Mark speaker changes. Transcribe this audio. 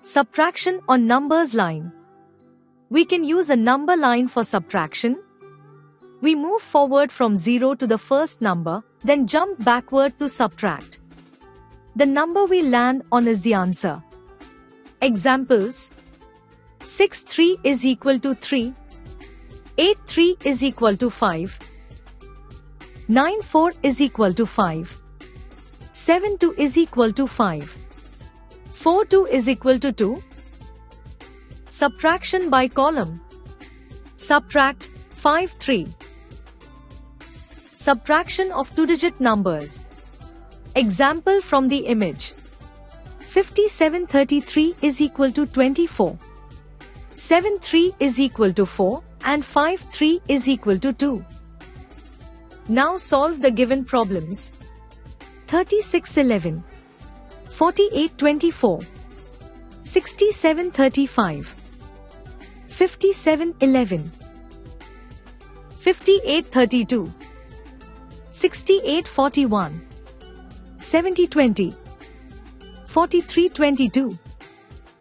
Speaker 1: Subtraction on numbers line. We can use a number line for subtraction. We move forward from 0 to the first number, then jump backward to subtract. The number we land on is the answer. Examples: 6-3 is equal to 3, 8-3 is equal to 5, 9-4 is equal to 5, 7-2 is equal to 5, 4-2 is equal to 2. Subtraction by column. Subtract 5-3. Subtraction of two-digit numbers. Example from the image. 57-33 is equal to 24. 7-3 is equal to 4 and 5-3 is equal to 2. Now solve the given problems. 36-11, 48-24, 67-35, 57-11, 58-32, 68-41, 70-20, 43-22.